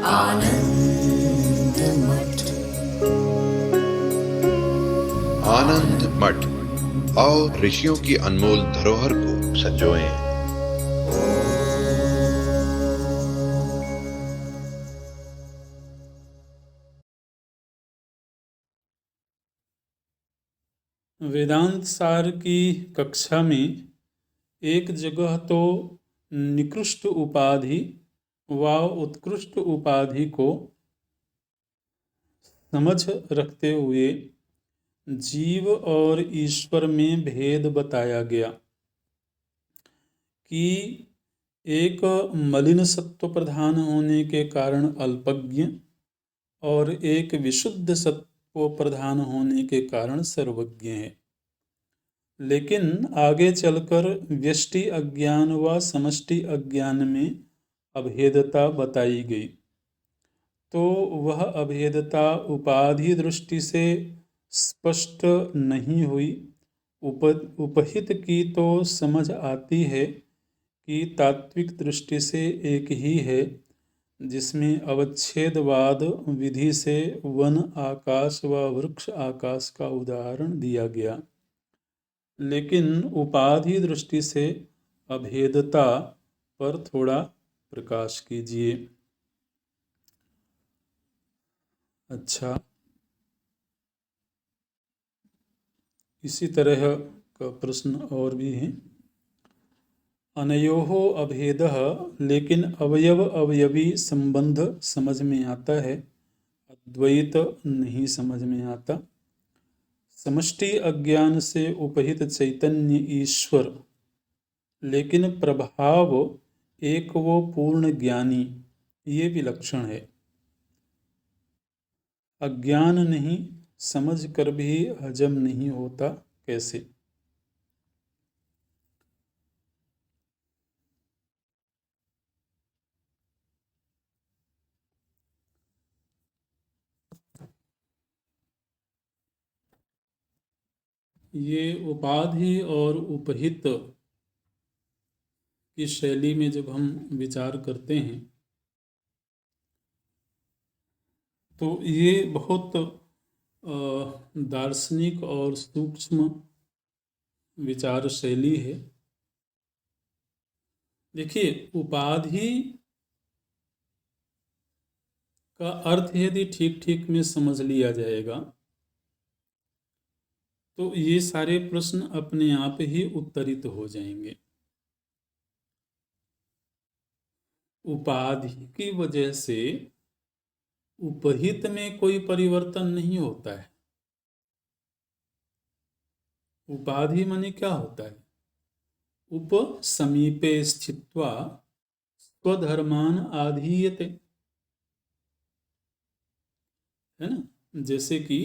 आनंद मठ। आनंद मठ और ऋषियों की अनमोल धरोहर को संजोएं। वेदांत सार की कक्षा में एक जगह तो निकृष्ट उपाधि व उत्कृष्ट उपाधि को समझ रखते हुए जीव और ईश्वर में भेद बताया गया कि एक मलिन सत्व प्रधान होने के कारण अल्पज्ञ और एक विशुद्ध सत्व प्रधान होने के कारण सर्वज्ञ है। लेकिन आगे चलकर व्यष्टि अज्ञान व समष्टि अज्ञान में अभेदता बताई गई, तो वह अभेदता उपाधि दृष्टि से स्पष्ट नहीं हुई। उपहित की तो समझ आती है कि तात्विक दृष्टि से एक ही है, जिसमें अवच्छेदवाद विधि से वन आकाश व वृक्ष आकाश का उदाहरण दिया गया। लेकिन उपाधि दृष्टि से अभेदता पर थोड़ा प्रकाश कीजिए। अच्छा, इसी तरह का प्रश्न और भी है। अनयोः अभेदः, लेकिन अवयव अवयवी संबंध समझ में आता है, अद्वैत नहीं समझ में आता। समष्टि अज्ञान से उपहित चैतन्य ईश्वर, लेकिन प्रभाव एक वो पूर्ण ज्ञानी, ये विलक्षण है। अज्ञान नहीं समझ कर भी हजम नहीं होता, कैसे? ये उपाधि और उपहित की शैली में जब हम विचार करते हैं तो ये बहुत दार्शनिक और सूक्ष्म विचार शैली है। देखिए, उपाधि का अर्थ यदि ठीक ठीक में समझ लिया जाएगा तो ये सारे प्रश्न अपने आप ही उत्तरित हो जाएंगे। उपाधि की वजह से उपहित में कोई परिवर्तन नहीं होता है। उपाधि माने क्या होता है? उप समीपे स्थित्वा स्वधर्मान आधीयते, है ना। जैसे कि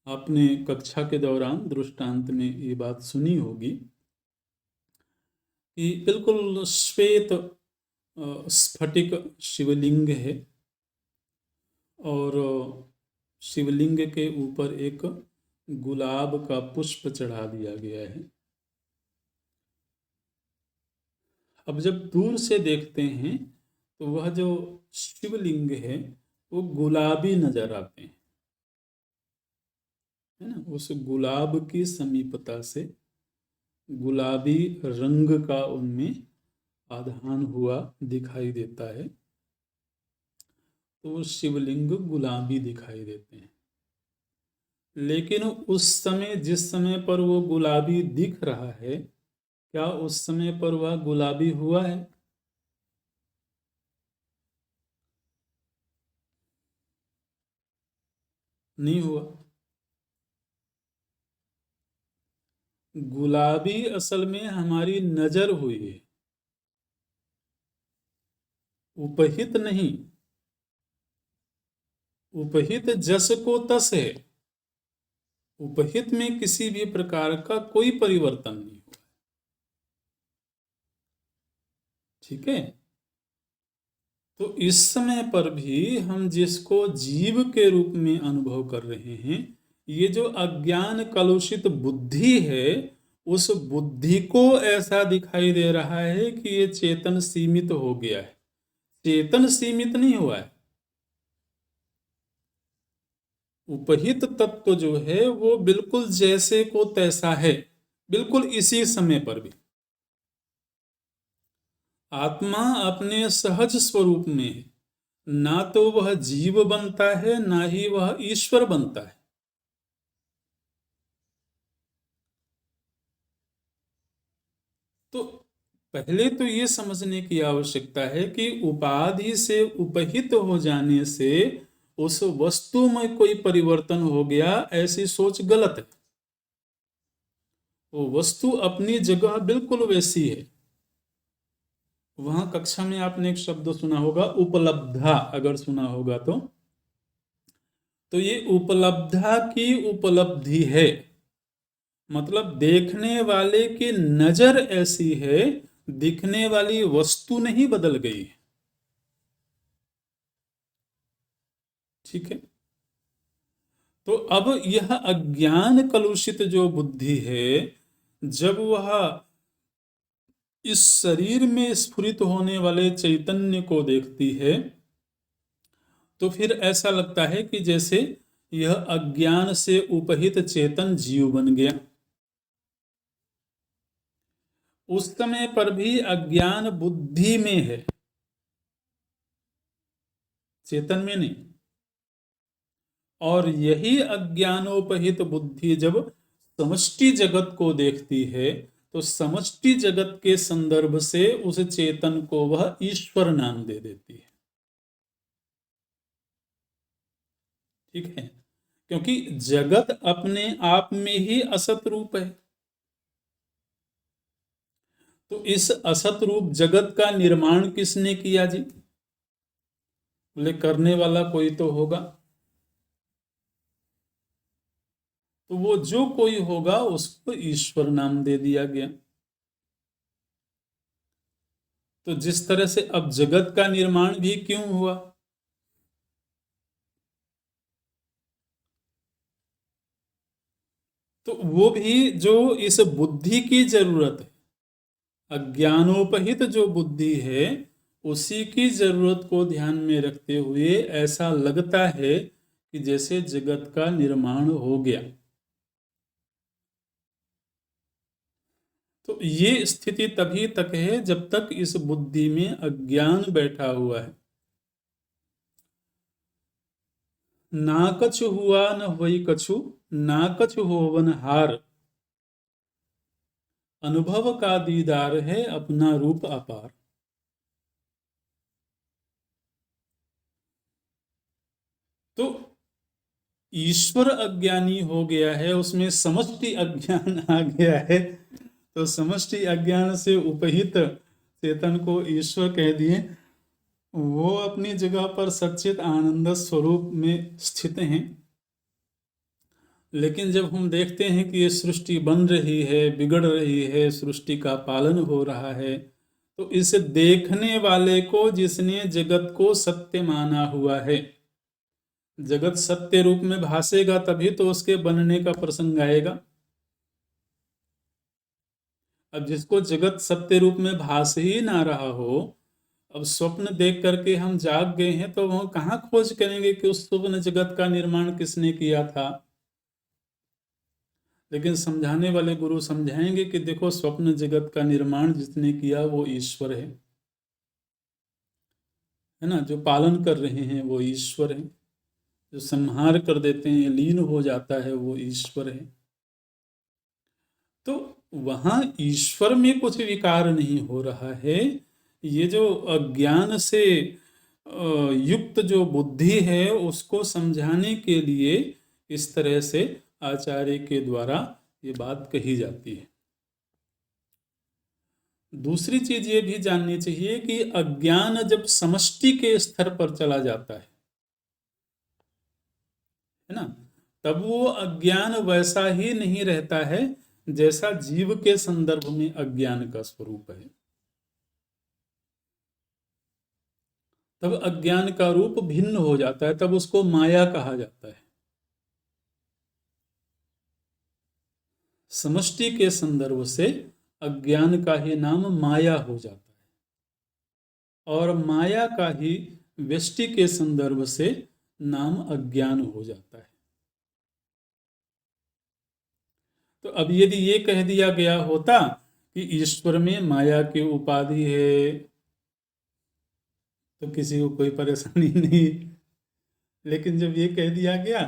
आपने कक्षा के दौरान दृष्टांत में ये बात सुनी होगी कि बिल्कुल श्वेत स्फटिक शिवलिंग है और शिवलिंग के ऊपर एक गुलाब का पुष्प चढ़ा दिया गया है। अब जब दूर से देखते हैं तो वह जो शिवलिंग है वो गुलाबी नजर आते हैं, है ना। उस गुलाब की समीपता से गुलाबी रंग का उनमें आधान हुआ दिखाई देता है, तो शिवलिंग गुलाबी दिखाई देते हैं। लेकिन उस समय, जिस समय पर वो गुलाबी दिख रहा है, क्या उस समय पर वह गुलाबी हुआ है? नहीं हुआ। गुलाबी असल में हमारी नजर हुई है, उपहित नहीं। उपहित जस को तस है, उपहित में किसी भी प्रकार का कोई परिवर्तन नहीं हुआ। ठीक है। तो इस समय पर भी हम जिसको जीव के रूप में अनुभव कर रहे हैं, ये जो अज्ञान कलुषित बुद्धि है, उस बुद्धि को ऐसा दिखाई दे रहा है कि ये चेतन सीमित हो गया है, चेतन सीमित नहीं हुआ है। उपहित तत्व जो है वो बिल्कुल जैसे को तैसा है, बिल्कुल इसी समय पर भी। आत्मा अपने सहज स्वरूप में है, ना तो वह जीव बनता है ना ही वह ईश्वर बनता है। तो पहले तो ये समझने की आवश्यकता है कि उपाधि से उपहित हो जाने से उस वस्तु में कोई परिवर्तन हो गया, ऐसी सोच गलत है। वो वस्तु अपनी जगह बिल्कुल वैसी है। वहां कक्षा में आपने एक शब्द सुना होगा, उपलब्धा, अगर सुना होगा तो ये उपलब्धा की उपलब्धि है, मतलब देखने वाले की नजर ऐसी है, दिखने वाली वस्तु नहीं बदल गई। ठीक है। तो अब यह अज्ञान कलुषित जो बुद्धि है, जब वह इस शरीर में स्फुरित होने वाले चैतन्य को देखती है तो फिर ऐसा लगता है कि जैसे यह अज्ञान से उपहित चेतन जीव बन गया। उस समय पर भी अज्ञान बुद्धि में है, चेतन में नहीं। और यही अज्ञानोपहित बुद्धि जब समष्टि जगत को देखती है तो समष्टि जगत के संदर्भ से उस चेतन को वह ईश्वर नाम दे देती है। ठीक है, क्योंकि जगत अपने आप में ही असत रूप है। तो इस असत रूप जगत का निर्माण किसने किया जी? बोले करने वाला कोई तो होगा। तो वो जो कोई होगा उसको ईश्वर नाम दे दिया गया। तो जिस तरह से अब जगत का निर्माण भी क्यों हुआ? तो वो भी जो इस बुद्धि की जरूरत है, अज्ञानोपहित जो बुद्धि है, उसी की जरूरत को ध्यान में रखते हुए ऐसा लगता है कि जैसे जगत का निर्माण हो गया। तो ये स्थिति तभी तक है जब तक इस बुद्धि में अज्ञान बैठा हुआ है। ना कछु हुआ न हुई कछु, ना कछु होवन हार, अनुभव का दीदार है अपना रूप अपार। तो ईश्वर अज्ञानी हो गया है, उसमें समष्टि अज्ञान आ गया है। तो समष्टि अज्ञान से उपहित चेतन को ईश्वर कह दिए। वो अपनी जगह पर सच्चित आनंद स्वरूप में स्थित हैं। लेकिन जब हम देखते हैं कि ये सृष्टि बन रही है, बिगड़ रही है, सृष्टि का पालन हो रहा है, तो इस देखने वाले को, जिसने जगत को सत्य माना हुआ है, जगत सत्य रूप में भासेगा तभी तो उसके बनने का प्रसंग आएगा। अब जिसको जगत सत्य रूप में भास ही ना रहा हो, अब स्वप्न देख करके हम जाग गए हैं तो वह कहाँ खोज करेंगे कि उस स्वप्न जगत का निर्माण किसने किया था? लेकिन समझाने वाले गुरु समझाएंगे कि देखो, स्वप्न जगत का निर्माण जिसने किया वो ईश्वर है ना। जो पालन कर रहे हैं वो ईश्वर है, जो संहार कर देते हैं, लीन हो जाता है, वो ईश्वर है। तो वहां ईश्वर में कुछ विकार नहीं हो रहा है। ये जो अज्ञान से युक्त जो बुद्धि है उसको समझाने के लिए इस तरह से आचार्य के द्वारा ये बात कही जाती है। दूसरी चीज ये भी जाननी चाहिए कि अज्ञान जब समष्टि के स्तर पर चला जाता है ना, तब वो अज्ञान वैसा ही नहीं रहता है जैसा जीव के संदर्भ में अज्ञान का स्वरूप है। तब अज्ञान का रूप भिन्न हो जाता है, तब उसको माया कहा जाता है। समष्टि के संदर्भ से अज्ञान का ही नाम माया हो जाता है। और माया का ही व्यष्टि के संदर्भ से नाम अज्ञान हो जाता है। तो अब यदि ये कह दिया गया होता कि ईश्वर में माया की उपाधि है तो किसी को कोई परेशानी नहीं, लेकिन जब ये कह दिया गया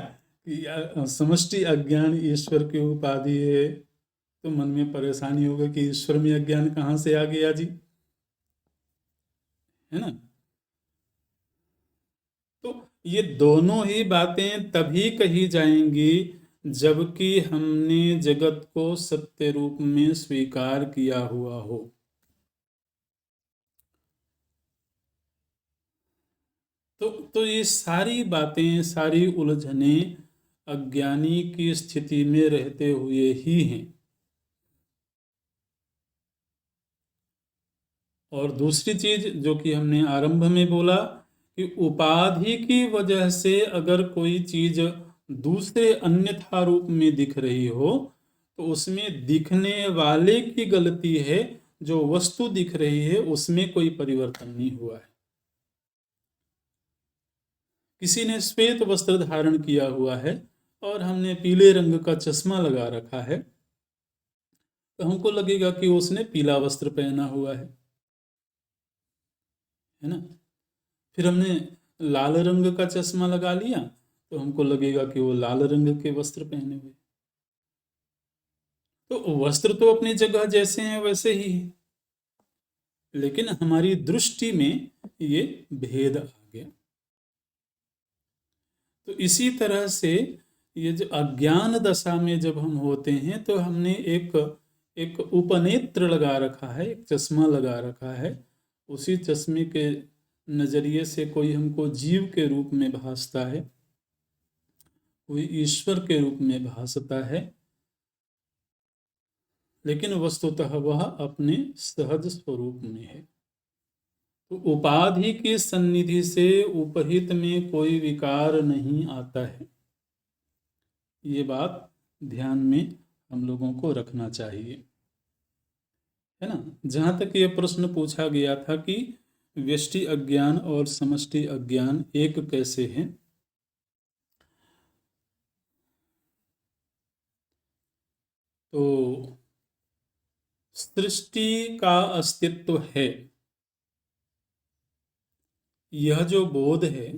कि समष्टि अज्ञान ईश्वर की उपाधि है तो मन में परेशानी होगा कि ईश्वर में अज्ञान कहाँ से आ गया जी, है ना। तो ये दोनों ही बातें तभी कही जाएंगी जबकि हमने जगत को सत्य रूप में स्वीकार किया हुआ हो। तो ये सारी बातें, सारी उलझने अज्ञानी की स्थिति में रहते हुए ही हैं। और दूसरी चीज जो कि हमने आरंभ में बोला कि उपाधि की वजह से अगर कोई चीज दूसरे अन्यथा रूप में दिख रही हो तो उसमें दिखने वाले की गलती है, जो वस्तु दिख रही है उसमें कोई परिवर्तन नहीं हुआ है। किसी ने श्वेत वस्त्र धारण किया हुआ है और हमने पीले रंग का चश्मा लगा रखा है तो हमको लगेगा कि उसने पीला वस्त्र पहना हुआ है ना। फिर हमने लाल रंग का चश्मा लगा लिया तो हमको लगेगा कि वो लाल रंग के वस्त्र पहने हुए। तो वस्त्र तो अपनी जगह जैसे हैं वैसे ही है, लेकिन हमारी दृष्टि में ये भेद आ गया। तो इसी तरह से ये जो अज्ञान दशा में जब हम होते हैं तो हमने एक उपनेत्र लगा रखा है, एक चश्मा लगा रखा है। उसी चश्मे के नजरिए से कोई हमको जीव के रूप में भासता है, कोई ईश्वर के रूप में भासता है, लेकिन वस्तुतः वह अपने सहज स्वरूप में है। तो उपाधि की सन्निधि से उपहित में कोई विकार नहीं आता है। ये बात ध्यान में हम लोगों को रखना चाहिए, है ना। जहां तक ये प्रश्न पूछा गया था कि व्यष्टि अज्ञान और समष्टि अज्ञान एक कैसे हैं, तो सृष्टि का अस्तित्व है, यह जो बोध है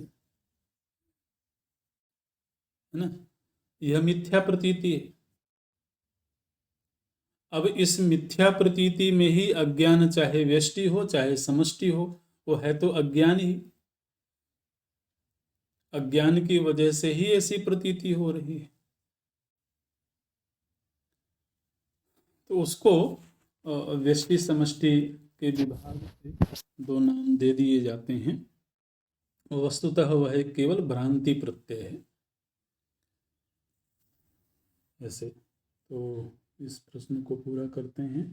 ना, यह मिथ्या प्रतीति है। अब इस मिथ्या प्रतीति में ही अज्ञान, चाहे व्यष्टि हो चाहे समष्टि हो, वो है तो अज्ञान ही। अज्ञान की वजह से ही ऐसी प्रतीति हो रही है। तो उसको व्यष्टि समष्टि के विभाग से दो नाम दे दिए जाते हैं। वस्तुतः वह केवल भ्रांति प्रत्यय है। ऐसे तो इस प्रश्न को पूरा करते हैं।